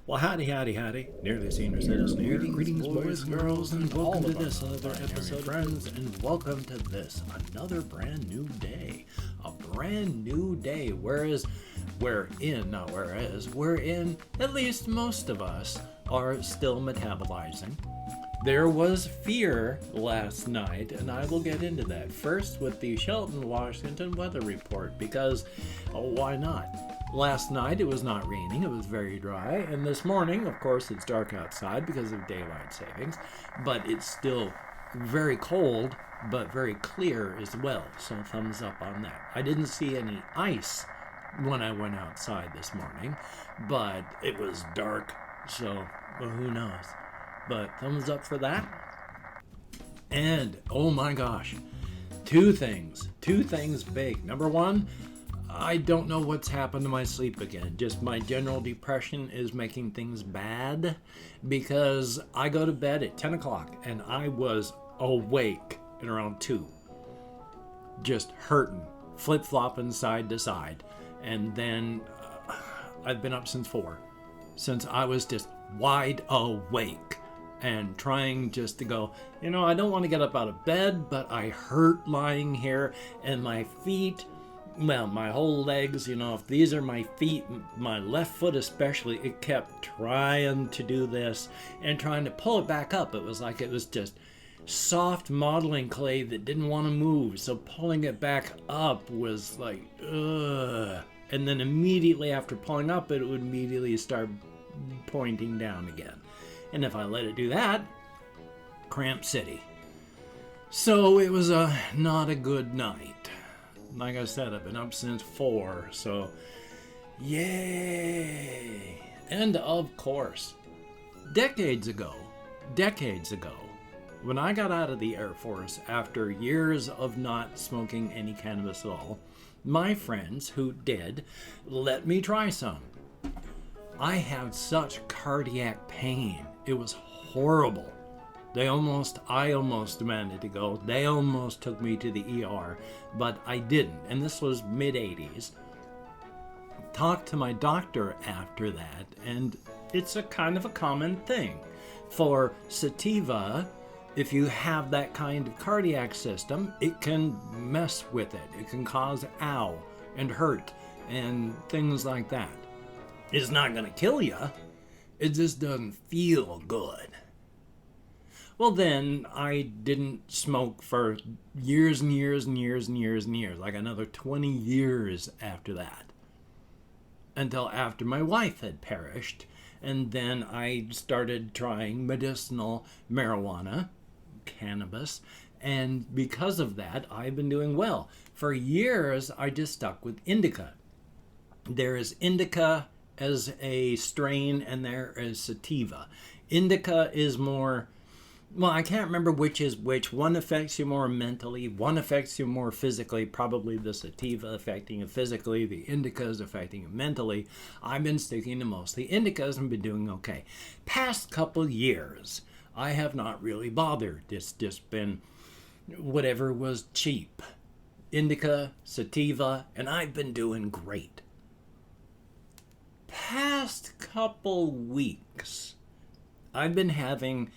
Well, howdy, nearly senior citizen here. Greetings, boys and girls, and welcome to this other episode, friends, and welcome to this, another brand new day. A brand new day, wherein, at least most of us are still metabolizing. There was fear last night, and I will get into that. First with the Shelton, Washington weather report, because why not? Last night it was not raining, it was very dry, and this morning, of course, it's dark outside because of daylight savings, but it's still very cold, but very clear as well, so thumbs up on that. I didn't see any ice when I went outside this morning, but it was dark, so well, who knows? But thumbs up for that. And, oh my gosh, two things big. Number one, I don't know what's happened to my sleep again. Just my general depression is making things bad because I go to bed at 10 o'clock and I was awake at around 2. Just hurting, flip-flopping side to side. And then I've been up since 4. Since I was just wide awake and trying just to go, I don't want to get up out of bed, but I hurt lying here and my feet, well, my whole legs, if these are my feet, my left foot especially, it kept trying to do this and trying to pull it back up. It was like it was just soft modeling clay that didn't want to move. So pulling it back up was like, ugh. And then immediately after pulling up, it would immediately start pointing down again. And if I let it do that, cramp city. So it was not a good night. Like I said, I've been up since 4, so yay! And of course, decades ago, when I got out of the Air Force after years of not smoking any cannabis at all, my friends who did let me try some. I had such cardiac pain. It was horrible. I almost demanded to go. They almost took me to the ER, but I didn't. And this was mid-80s. Talked to my doctor after that, and it's a kind of a common thing. For Sativa, if you have that kind of cardiac system, it can mess with it. It can cause ow and hurt and things like that. It's not going to kill you. It just doesn't feel good. Well, then I didn't smoke for years, like another 20 years after that. Until after my wife had perished. And then I started trying medicinal marijuana, cannabis. And because of that, I've been doing well. For years, I just stuck with indica. There is indica as a strain, and there is sativa. Indica is more, well, I can't remember which is which. One affects you more mentally, one affects you more physically, probably the sativa affecting you physically, the indica is affecting you mentally. I've been sticking to mostly indicas and been doing okay. Past couple years, I have not really bothered. It's just been whatever was cheap. Indica, sativa, and I've been doing great. Past couple weeks, I've been having,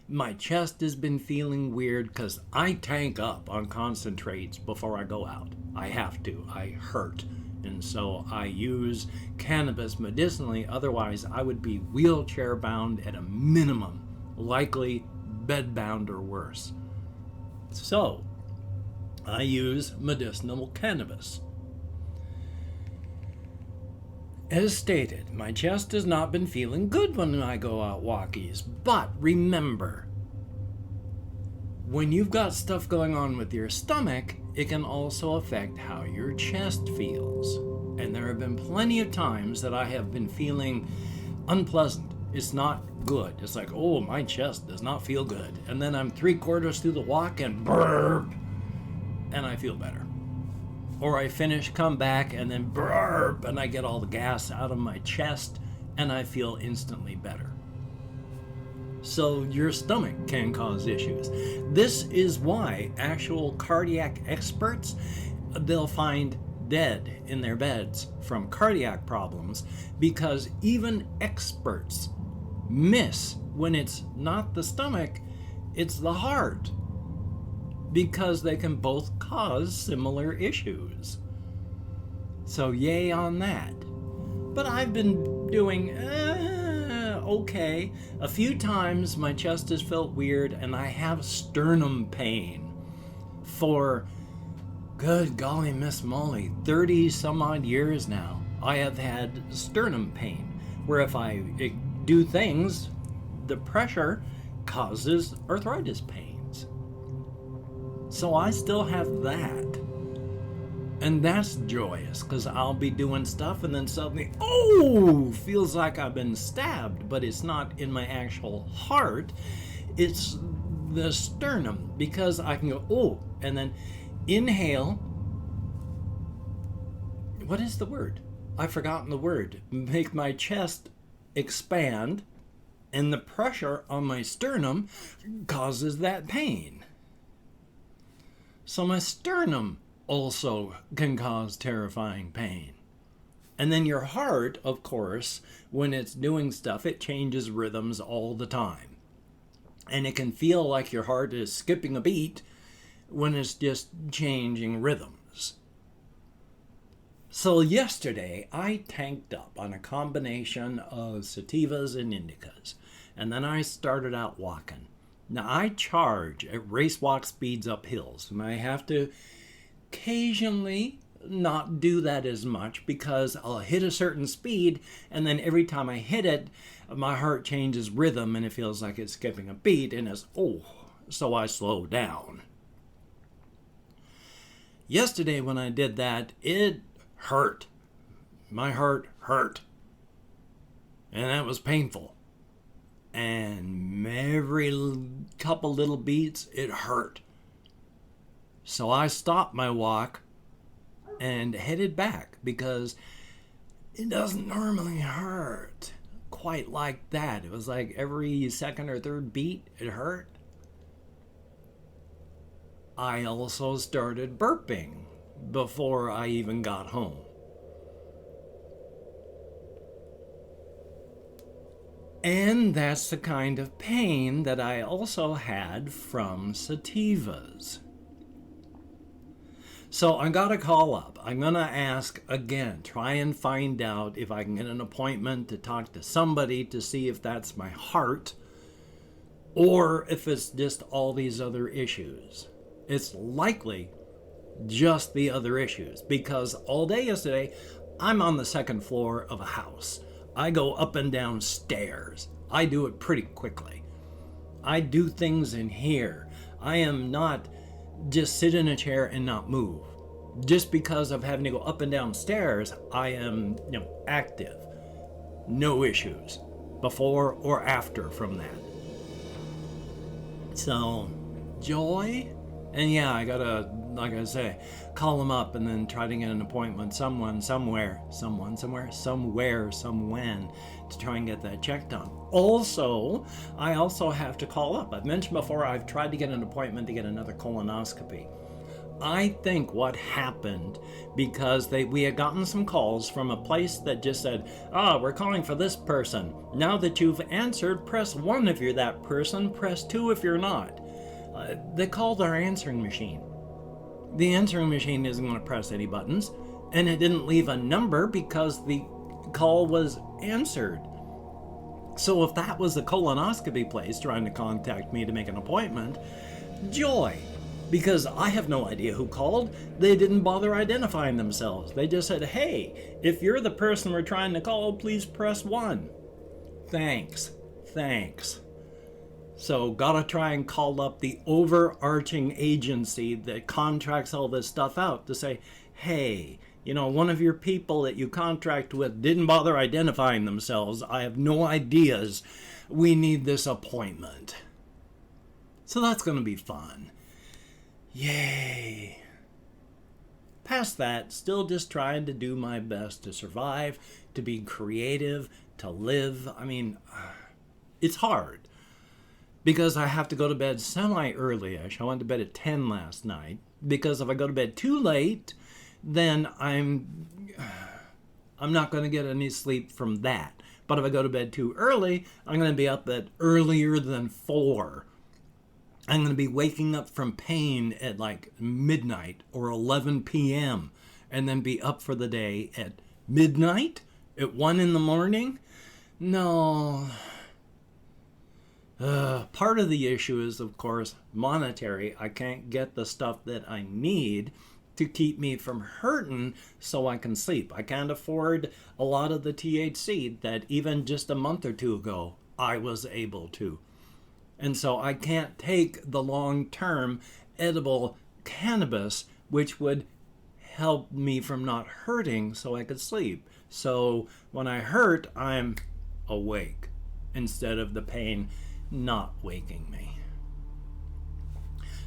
my chest has been feeling weird because I tank up on concentrates before I go out. I have to. I hurt. And so I use cannabis medicinally. Otherwise, I would be wheelchair bound at a minimum, likely bed bound or worse. So I use medicinal cannabis. As stated, my chest has not been feeling good when I go out walkies, but remember, when you've got stuff going on with your stomach, it can also affect how your chest feels. And there have been plenty of times that I have been feeling unpleasant. It's not good. It's like, oh, my chest does not feel good. And then I'm 3/4 through the walk and burp, and I feel better. Or I finish, come back, and then burp, and I get all the gas out of my chest, and I feel instantly better. So your stomach can cause issues. This is why actual cardiac experts, they'll find dead in their beds from cardiac problems because even experts miss when it's not the stomach, it's the heart, because they can both cause similar issues. So yay on that. But I've been doing okay. A few times my chest has felt weird and I have sternum pain for, good golly Miss Molly, 30 some odd years now. I have had sternum pain where if I do things, the pressure causes arthritis pains. So I still have that. And that's joyous, because I'll be doing stuff and then suddenly, feels like I've been stabbed, but it's not in my actual heart. It's the sternum, because I can go, and then inhale. What is the word? I've forgotten the word. Make my chest expand, and the pressure on my sternum causes that pain. So my sternum also can cause terrifying pain. And then your heart, of course, when it's doing stuff, it changes rhythms all the time. And it can feel like your heart is skipping a beat when it's just changing rhythms. So yesterday, I tanked up on a combination of sativas and indicas. And then I started out walking. Now, I charge at race walk speeds up hills, and I have to occasionally not do that as much because I'll hit a certain speed, and then every time I hit it, my heart changes rhythm and it feels like it's skipping a beat, and it's, so I slow down. Yesterday when I did that, it hurt. My heart hurt. And that was painful. And every couple little beats, it hurt. So I stopped my walk and headed back because it doesn't normally hurt quite like that. It was like every second or third beat, it hurt. I also started burping before I even got home. And that's the kind of pain that I also had from sativas. So I got to call up. I'm going to ask again, try and find out if I can get an appointment to talk to somebody to see if that's my heart or if it's just all these other issues. It's likely just the other issues because all day yesterday, I'm on the second floor of a house. I go up and down stairs. I do it pretty quickly. I do things in here. I am not just sit in a chair and not move. Just because of having to go up and down stairs, I am, active. No issues before or after from that. So, joy. And yeah, I gotta, like I say, call them up and then try to get an appointment somewhere, somewhen, to try and get that checked done. Also, I also have to call up. I've mentioned before I've tried to get an appointment to get another colonoscopy. I think what happened, because we had gotten some calls from a place that just said, we're calling for this person. Now that you've answered, press 1 if you're that person, press 2 if you're not. They called our answering machine. The answering machine isn't going to press any buttons, and it didn't leave a number because the call was answered. So if that was the colonoscopy place trying to contact me to make an appointment, joy. Because I have no idea who called. They didn't bother identifying themselves. They just said, hey, if you're the person we're trying to call, please press 1. Thanks. So gotta try and call up the overarching agency that contracts all this stuff out to say, hey, one of your people that you contract with didn't bother identifying themselves. I have no ideas. We need this appointment. So that's going to be fun. Yay. Past that, still just trying to do my best to survive, to be creative, to live. I mean, it's hard because I have to go to bed semi-early-ish. I went to bed at 10 last night because if I go to bed too late, then I'm not going to get any sleep from that. But if I go to bed too early, I'm going to be up at earlier than 4. I'm going to be waking up from pain at like midnight or 11 p.m. and then be up for the day at midnight, at 1 in the morning. No. Part of the issue is, of course, monetary. I can't get the stuff that I need to keep me from hurting so I can sleep. I can't afford a lot of the THC that even just a month or two ago I was able to. And so I can't take the long-term edible cannabis, which would help me from not hurting so I could sleep. So when I hurt, I'm awake instead of the pain not waking me.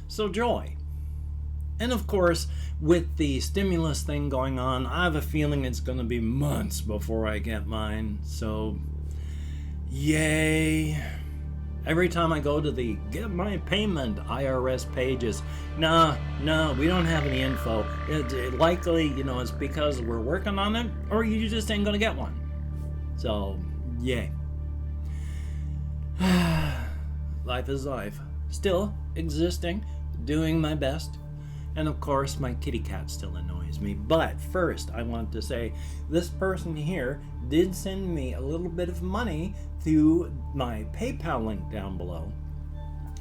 So joy. And of course, with the stimulus thing going on, I have a feeling it's going to be months before I get mine. So, yay. Every time I go to the get my payment IRS pages, no, we don't have any info. It likely, it's because we're working on it, or you just ain't going to get one. So, yay. Life is life. Still existing, doing my best. And of course, my kitty cat still annoys me. But first, I want to say this person here did send me a little bit of money through my PayPal link down below.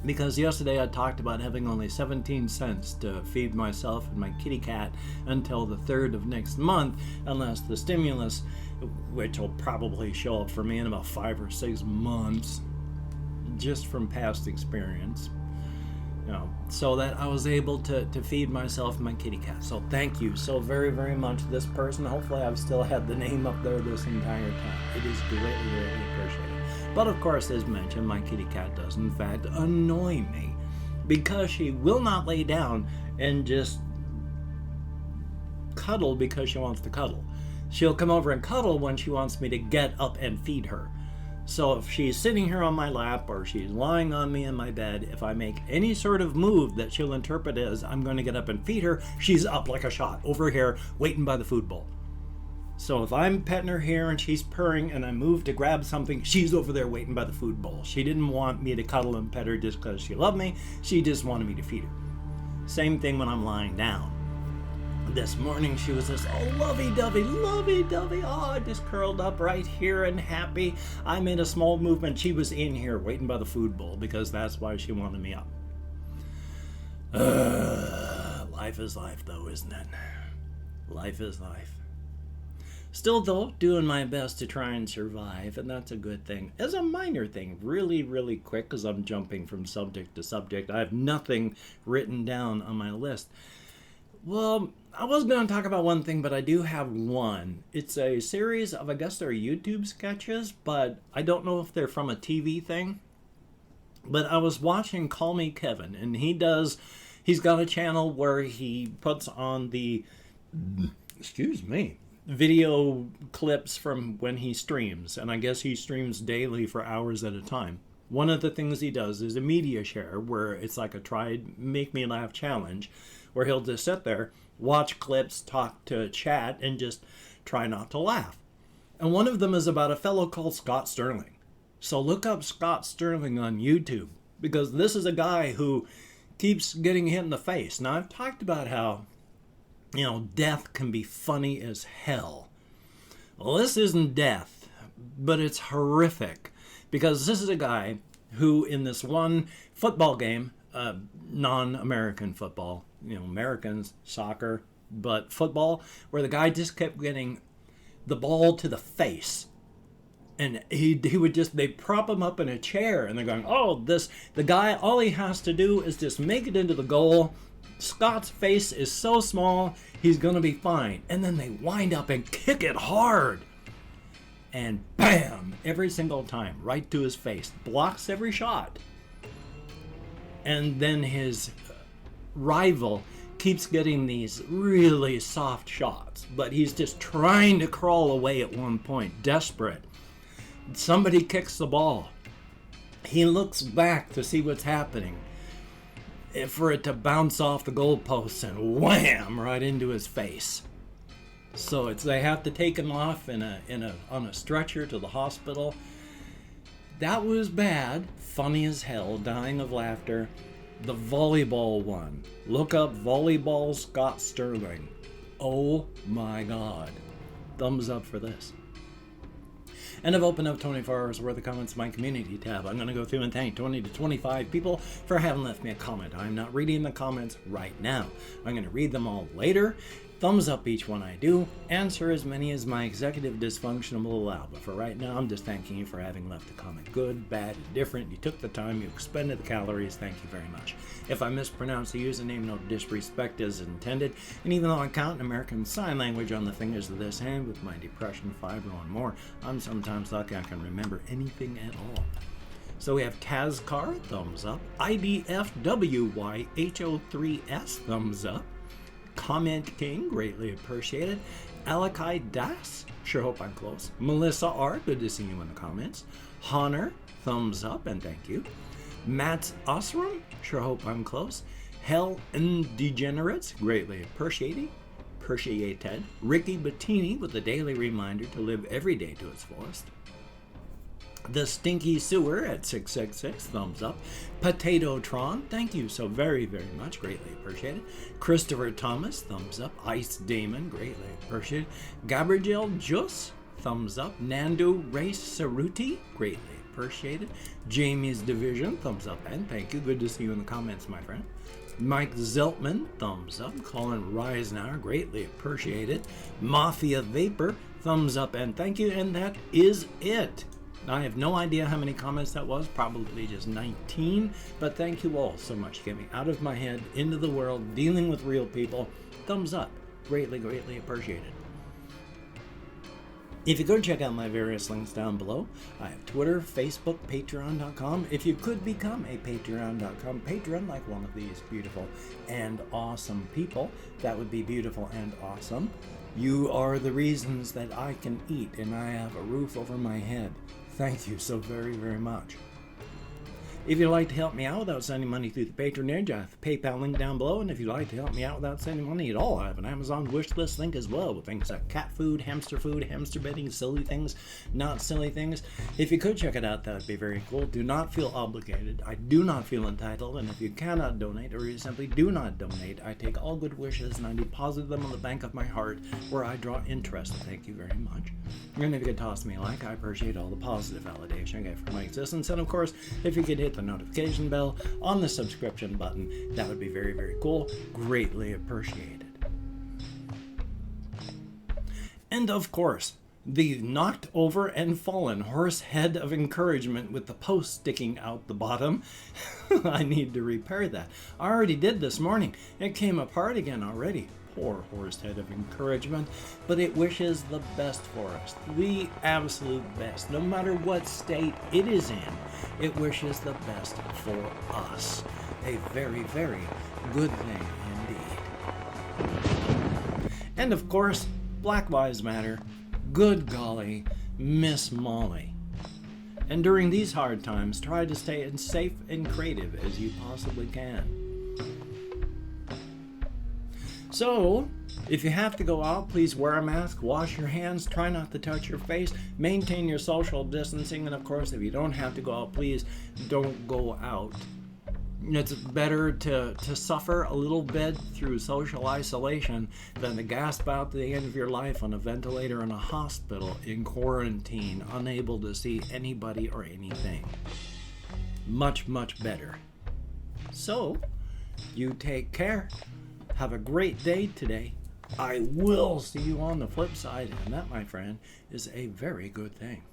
Because yesterday I talked about having only 17 cents to feed myself and my kitty cat until the 3rd of next month, unless the stimulus, which will probably show up for me in about 5 or 6 months, just from past experience. So that I was able to feed myself and my kitty cat. So thank you so very, very much, this person. Hopefully I've still had the name up there this entire time. It is greatly, greatly appreciated. But of course, as mentioned, my kitty cat does in fact annoy me because she will not lay down and just cuddle because she wants to cuddle. She'll come over and cuddle when she wants me to get up and feed her. So if she's sitting here on my lap or she's lying on me in my bed, if I make any sort of move that she'll interpret as I'm going to get up and feed her, she's up like a shot over here waiting by the food bowl. So if I'm petting her here and she's purring and I move to grab something, she's over there waiting by the food bowl. She didn't want me to cuddle and pet her just because she loved me. She just wanted me to feed her. Same thing when I'm lying down. This morning she was just lovey-dovey, just curled up right here and happy. I made a small movement. She was in here waiting by the food bowl because that's why she wanted me up. Life is life though, isn't it? Life is life. Still though, doing my best to try and survive, and that's a good thing. As a minor thing, really, really quick, because I'm jumping from subject to subject. I have nothing written down on my list. Well, I was going to talk about one thing, but I do have one. It's a series of, I guess they're YouTube sketches, but I don't know if they're from a TV thing. But I was watching Call Me Kevin, and he's got a channel where he puts on the, video clips from when he streams. And I guess he streams daily for hours at a time. One of the things he does is a media share, where it's like a try, make me laugh challenge, where he'll just sit there, watch clips, talk to chat, and just try not to laugh. And one of them is about a fellow called Scott Sterling. So look up Scott Sterling on YouTube, because this is a guy who keeps getting hit in the face. Now, I've talked about how, death can be funny as hell. Well, this isn't death, but it's horrific, because this is a guy who, in this one football game, non-American football, Americans, soccer, but football, where the guy just kept getting the ball to the face. And they prop him up in a chair, and they're going, the guy, all he has to do is just make it into the goal. Scott's face is so small, he's going to be fine. And then they wind up and kick it hard. And bam, every single time, right to his face. Blocks every shot. And then his rival keeps getting these really soft shots, but he's just trying to crawl away at one point, desperate. Somebody kicks the ball. He looks back to see what's happening. for it to bounce off the goalposts and wham right into his face. So they have to take him off on a stretcher to the hospital. That was bad. Funny as hell. Dying of laughter. The volleyball one. Look up volleyball Scott Sterling. Oh my God. Thumbs up for this. And I've opened up 24 hours worth of comments in my community tab. I'm going to go through and thank 20 to 25 people for having left me a comment. I'm not reading the comments right now. I'm going to read them all later. Thumbs up each one I do. Answer as many as my executive dysfunction will allow. But for right now, I'm just thanking you for having left a comment. Good, bad, indifferent. You took the time. You expended the calories. Thank you very much. If I mispronounce the username, no disrespect is intended. And even though I count American Sign Language on the fingers of this hand with my depression, fiber, and more, I'm sometimes lucky I can remember anything at all. So we have Tazcar, thumbs up. IDFWYHO3S, thumbs up. Comment King, greatly appreciated. Alakai Das, sure hope I'm close. Melissa R, good to see you in the comments. Honor, thumbs up and thank you. Matt Osram, sure hope I'm close. Hell and Degenerates, greatly appreciated. Ricky Bettini with a daily reminder to live every day to its fullest. The Stinky Sewer at 666, thumbs up. Potato Tron, thank you so very, very much, greatly appreciated. Christopher Thomas, thumbs up. Ice Damon, greatly appreciated. Gabriel Jus, thumbs up. Nando Race Cerruti, greatly appreciated. Jamie's Division, thumbs up and thank you. Good to see you in the comments, my friend. Mike Zeltman, thumbs up. Colin Reisenauer, greatly appreciated. Mafia Vapor, thumbs up and thank you. And that is it. I have no idea how many comments that was, probably just 19, but thank you all so much. Get me out of my head, into the world, dealing with real people. Thumbs up. Greatly, greatly appreciated. If you go check out my various links down below, I have Twitter, Facebook, Patreon.com. If you could become a Patreon.com patron like one of these beautiful and awesome people, that would be beautiful and awesome. You are the reasons that I can eat and I have a roof over my head. Thank you so very, very much. If you'd like to help me out without sending money through the patronage, I have a PayPal link down below. And if you'd like to help me out without sending money at all, I have an Amazon wish list link as well with things like cat food, hamster bedding, silly things, not silly things. If you could check it out, that would be very cool. Do not feel obligated. I do not feel entitled. And if you cannot donate or you simply do not donate, I take all good wishes and I deposit them on the bank of my heart where I draw interest. Thank you very much. And if you could toss me a like, I appreciate all the positive validation I get for my existence. And of course, if you could hit the notification bell on the subscription button, that would be very, very cool. Greatly appreciated. And of course, the knocked over and fallen horse head of encouragement with the post sticking out the bottom. I need to repair that. I already did this morning. It came apart again already. Poor horse head of encouragement, but it wishes the best for us, the absolute best, no matter what state it is in. It wishes the best for us. A very, very good thing indeed. And of course, Black Lives Matter. Good golly, Miss Molly. And during these hard times, try to stay as safe and creative as you possibly can. So, if you have to go out, please wear a mask, wash your hands, try not to touch your face, maintain your social distancing, and of course, if you don't have to go out, please don't go out. It's better to suffer a little bit through social isolation than to gasp out to the end of your life on a ventilator in a hospital in quarantine, unable to see anybody or anything. Much, much better. So, you take care. Have a great day today. I will see you on the flip side, and that, my friend, is a very good thing.